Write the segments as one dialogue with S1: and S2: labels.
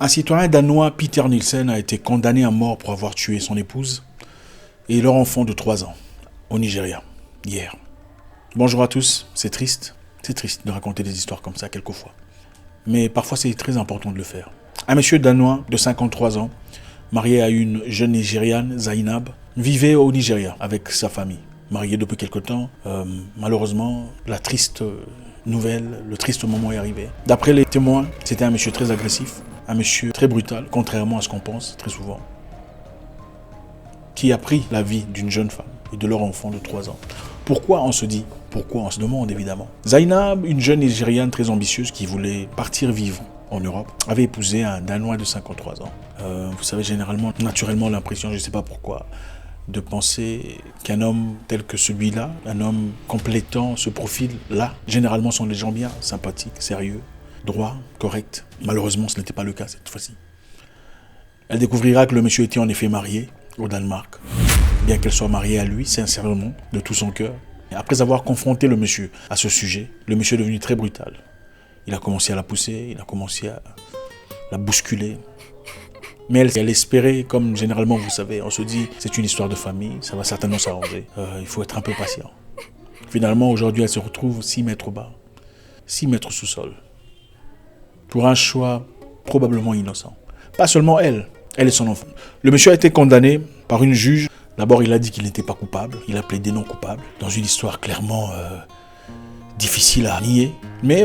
S1: Un citoyen danois, Peter Nielsen, a été condamné à mort pour avoir tué son épouse et leur enfant de 3 ans au Nigeria, hier. Bonjour à tous, c'est triste de raconter des histoires comme ça quelquefois. Mais parfois c'est très important de le faire. Un monsieur danois de 53 ans, marié à une jeune Nigériane, Zainab, vivait au Nigeria avec sa famille. Marié depuis quelque temps, malheureusement, la triste nouvelle, le triste moment est arrivé. D'après les témoins, c'était un monsieur très agressif, un monsieur très brutal, contrairement à ce qu'on pense très souvent, qui a pris la vie d'une jeune femme et de leur enfant de 3 ans. Pourquoi on se dit? Pourquoi on se demande évidemment? Zainab, une jeune Nigériane très ambitieuse qui voulait partir vivre en Europe, avait épousé un Danois de 53 ans. Vous savez, généralement, naturellement, l'impression, je ne sais pas pourquoi, de penser qu'un homme tel que celui-là, un homme complétant ce profil-là, généralement sont des gens bien, sympathiques, sérieux, droits, corrects. Malheureusement, ce n'était pas le cas cette fois-ci. Elle découvrira que le monsieur était en effet marié au Danemark, bien qu'elle soit mariée à lui, sincèrement, de tout son cœur. Et après avoir confronté le monsieur à ce sujet, le monsieur est devenu très brutal. Il a commencé à la pousser, il a commencé à la bousculer. Mais elle espérait, comme généralement vous savez, on se dit c'est une histoire de famille, ça va certainement s'arranger. Il faut être un peu patient. Finalement, aujourd'hui, elle se retrouve 6 mètres bas, 6 mètres sous sol. Pour un choix probablement innocent. Pas seulement elle et son enfant. Le monsieur a été condamné par une juge. D'abord, il a dit qu'il n'était pas coupable, il a plaidé non coupable, dans une histoire clairement difficile à nier. Mais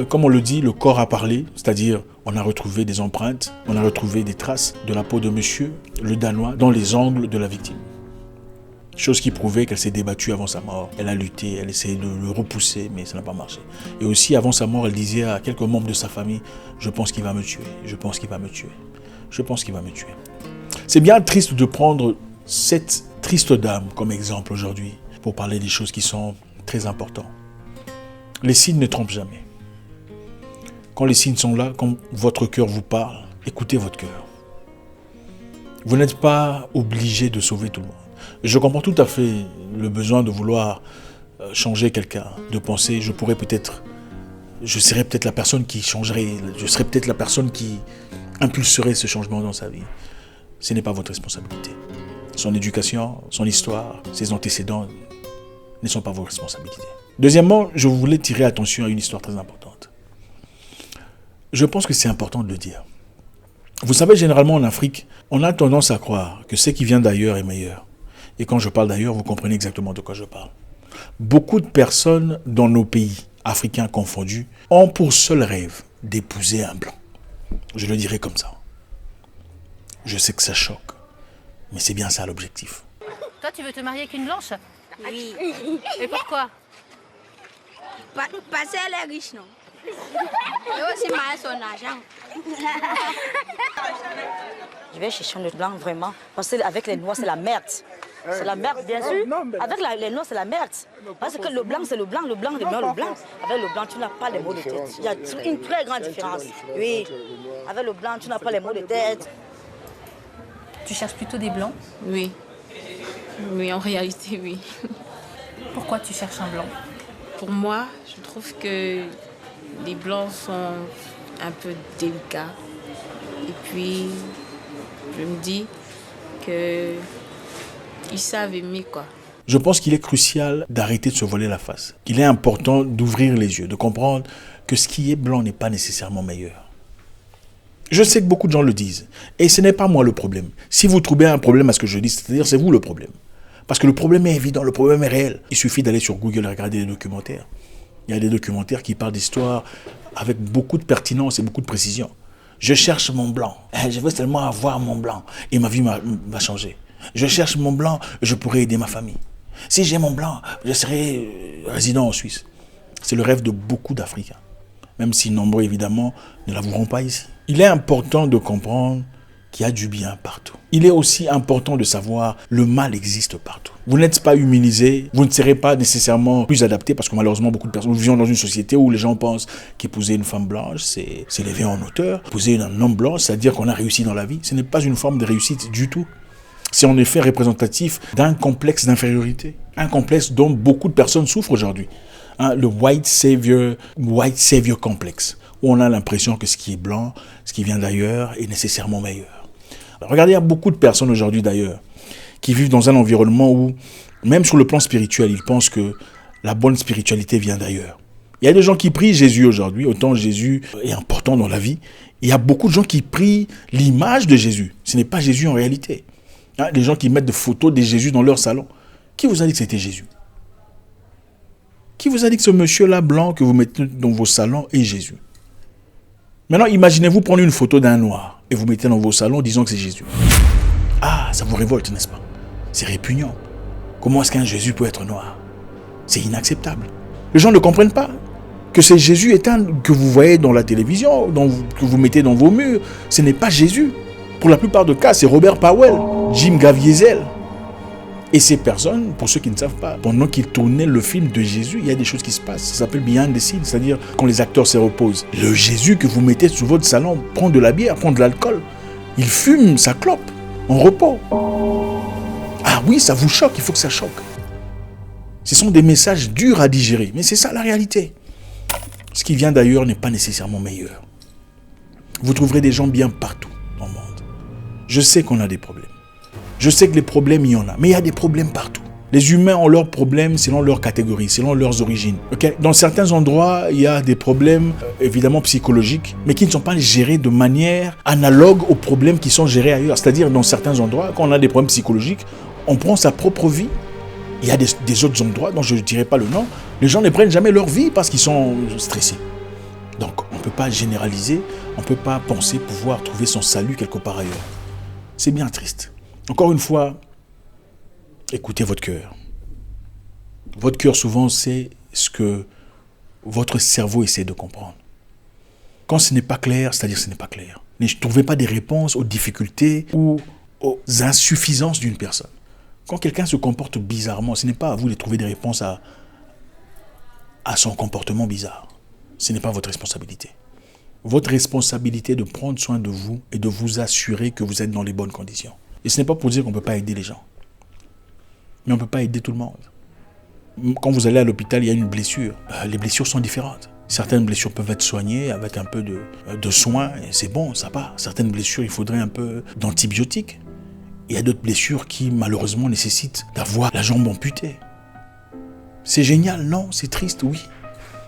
S1: comme on le dit, le corps a parlé, c'est-à-dire on a retrouvé des empreintes, on a retrouvé des traces de la peau de monsieur, le Danois, dans les ongles de la victime. Chose qui prouvait qu'elle s'est débattue avant sa mort. Elle a lutté, elle essayait de le repousser, mais ça n'a pas marché. Et aussi, avant sa mort, elle disait à quelques membres de sa famille, « Je pense qu'il va me tuer, je pense qu'il va me tuer, je pense qu'il va me tuer. » C'est bien triste de prendre cette triste dame comme exemple aujourd'hui pour parler des choses qui sont très importantes. Les signes ne trompent jamais. Quand les signes sont là, quand votre cœur vous parle, écoutez votre cœur. Vous n'êtes pas obligé de sauver tout le monde. Je comprends tout à fait le besoin de vouloir changer quelqu'un, de penser je serais peut-être la personne qui changerait, je serais peut-être la personne qui impulserait ce changement dans sa vie. Ce n'est pas votre responsabilité. Son éducation, son histoire, ses antécédents ne sont pas vos responsabilités. Deuxièmement, je voulais tirer attention à une histoire très importante. Je pense que c'est important de le dire. Vous savez, généralement en Afrique, on a tendance à croire que ce qui vient d'ailleurs est meilleur. Et quand je parle d'ailleurs, vous comprenez exactement de quoi je parle. Beaucoup de personnes dans nos pays, africains confondus, ont pour seul rêve d'épouser un blanc. Je le dirais comme ça. Je sais que ça choque, mais c'est bien ça l'objectif.
S2: Toi, tu veux te marier avec une blanche?
S3: Oui.
S2: Et pourquoi?
S3: Parce qu'elle est riche, non? Et aussi marier son argent.
S4: Je vais chercher le blanc vraiment, parce qu'avec les noirs, c'est la merde. C'est la merde, bien sûr. Avec les noirs, c'est la merde. Parce que le blanc, c'est le blanc demeure le blanc. Avec le blanc, tu n'as pas les maux de tête. Il y a une très grande différence. Oui. Avec le blanc, tu n'as pas les maux de tête.
S2: Tu cherches plutôt des blancs?
S5: Oui. Oui, en réalité, oui.
S2: Pourquoi tu cherches un blanc?
S5: Pour moi, je trouve que les blancs sont un peu délicats. Et puis, je me dis qu'ils savent aimer, quoi.
S1: Je pense qu'il est crucial d'arrêter de se voiler la face. Il est important d'ouvrir les yeux, de comprendre que ce qui est blanc n'est pas nécessairement meilleur. Je sais que beaucoup de gens le disent. Et ce n'est pas moi le problème. Si vous trouvez un problème à ce que je dis, c'est-à-dire c'est vous le problème. Parce que le problème est évident, le problème est réel. Il suffit d'aller sur Google et regarder des documentaires. Il y a des documentaires qui parlent d'histoires avec beaucoup de pertinence et beaucoup de précision. Je cherche mon blanc. Je veux seulement avoir mon blanc. Et ma vie va changer. Je cherche mon blanc, je pourrai aider ma famille. Si j'ai mon blanc, je serai résident en Suisse. C'est le rêve de beaucoup d'Africains. Même si nombreux, évidemment, ne l'avoueront pas ici. Il est important de comprendre qu'il y a du bien partout. Il est aussi important de savoir que le mal existe partout. Vous n'êtes pas immunisé, vous ne serez pas nécessairement plus adapté parce que malheureusement, beaucoup de personnes vivent dans une société où les gens pensent qu'épouser une femme blanche, c'est s'élever en hauteur. Épouser un homme blanc, c'est-à-dire qu'on a réussi dans la vie. Ce n'est pas une forme de réussite du tout. C'est en effet représentatif d'un complexe d'infériorité. Un complexe dont beaucoup de personnes souffrent aujourd'hui. Le white savior complex. où on a l'impression que ce qui est blanc, ce qui vient d'ailleurs, est nécessairement meilleur. Alors, regardez, il y a beaucoup de personnes aujourd'hui d'ailleurs qui vivent dans un environnement où, même sur le plan spirituel, ils pensent que la bonne spiritualité vient d'ailleurs. Il y a des gens qui prient Jésus aujourd'hui, autant Jésus est important dans la vie. Il y a beaucoup de gens qui prient l'image de Jésus. Ce n'est pas Jésus en réalité. Les gens qui mettent des photos de Jésus dans leur salon. Qui vous a dit que c'était Jésus? Qui vous a dit que ce monsieur-là blanc que vous mettez dans vos salons est Jésus? Maintenant, imaginez-vous prendre une photo d'un noir et vous mettez dans vos salons disant que c'est Jésus. Ah, ça vous révolte, n'est-ce pas? C'est répugnant. Comment est-ce qu'un Jésus peut être noir? C'est inacceptable. Les gens ne comprennent pas que c'est Jésus éteint que vous voyez dans la télévision, que vous mettez dans vos murs. Ce n'est pas Jésus. Pour la plupart des cas, c'est Robert Powell, Jim Caviezel. Et ces personnes, pour ceux qui ne savent pas, pendant qu'ils tournaient le film de Jésus, il y a des choses qui se passent. Ça s'appelle behind the scenes, c'est-à-dire quand les acteurs se reposent. Le Jésus que vous mettez sur votre salon prend de la bière, prend de l'alcool. Il fume sa clope en repos. Ah oui, ça vous choque, il faut que ça choque. Ce sont des messages durs à digérer, mais c'est ça la réalité. Ce qui vient d'ailleurs n'est pas nécessairement meilleur. Vous trouverez des gens bien partout dans le monde. Je sais qu'on a des problèmes. Je sais que les problèmes, il y en a, mais il y a des problèmes partout. Les humains ont leurs problèmes selon leur catégorie, selon leurs origines. Okay? Dans certains endroits, il y a des problèmes évidemment psychologiques, mais qui ne sont pas gérés de manière analogue aux problèmes qui sont gérés ailleurs. C'est-à-dire, dans certains endroits, quand on a des problèmes psychologiques, on prend sa propre vie. Il y a des autres endroits dont je ne dirai pas le nom, les gens ne prennent jamais leur vie parce qu'ils sont stressés. Donc, on ne peut pas généraliser, on ne peut pas penser pouvoir trouver son salut quelque part ailleurs. C'est bien triste. Encore une fois, écoutez votre cœur. Votre cœur, souvent, c'est ce que votre cerveau essaie de comprendre. Quand ce n'est pas clair, c'est-à-dire que ce n'est pas clair. Ne trouvez pas des réponses aux difficultés ou aux insuffisances d'une personne. Quand quelqu'un se comporte bizarrement, ce n'est pas à vous de trouver des réponses à son comportement bizarre. Ce n'est pas votre responsabilité. Votre responsabilité est de prendre soin de vous et de vous assurer que vous êtes dans les bonnes conditions. Et ce n'est pas pour dire qu'on ne peut pas aider les gens. Mais on ne peut pas aider tout le monde. Quand vous allez à l'hôpital, il y a une blessure. Les blessures sont différentes. Certaines blessures peuvent être soignées avec un peu de soins, et c'est bon, ça part. Certaines blessures, il faudrait un peu d'antibiotiques. Il y a d'autres blessures qui, malheureusement, nécessitent d'avoir la jambe amputée. C'est génial, non? C'est triste, oui.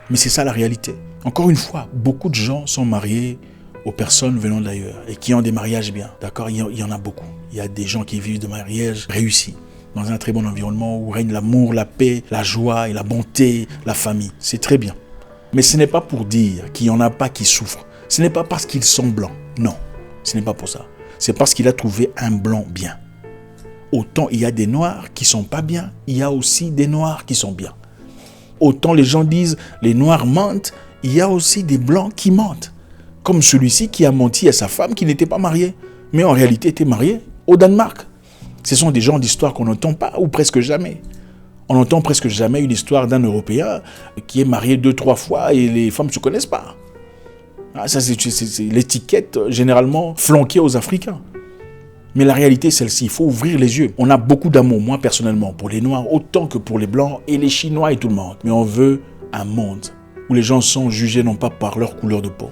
S1: Mais c'est ça la réalité. Encore une fois, beaucoup de gens sont mariés aux personnes venant d'ailleurs et qui ont des mariages bien. D'accord? Il y en a beaucoup. Il y a des gens qui vivent de mariages réussis dans un très bon environnement où règne l'amour, la paix, la joie et la bonté, la famille. C'est très bien. Mais ce n'est pas pour dire qu'il n'y en a pas qui souffrent. Ce n'est pas parce qu'ils sont blancs. Non, ce n'est pas pour ça. C'est parce qu'il a trouvé un blanc bien. Autant il y a des noirs qui ne sont pas bien, il y a aussi des noirs qui sont bien. Autant les gens disent les noirs mentent, il y a aussi des blancs qui mentent. Comme celui-ci qui a menti à sa femme qui n'était pas mariée, mais en réalité était mariée au Danemark. Ce sont des genres d'histoires qu'on n'entend pas ou presque jamais. On n'entend presque jamais une histoire d'un Européen qui est marié 2-3 fois et les femmes ne se connaissent pas. Ah, ça, c'est l'étiquette généralement flanquée aux Africains. Mais la réalité est celle-ci, il faut ouvrir les yeux. On a beaucoup d'amour, moi personnellement, pour les Noirs, autant que pour les Blancs et les Chinois et tout le monde. Mais on veut un monde où les gens sont jugés non pas par leur couleur de peau,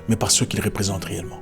S1: mais par ce qu'ils représentent réellement.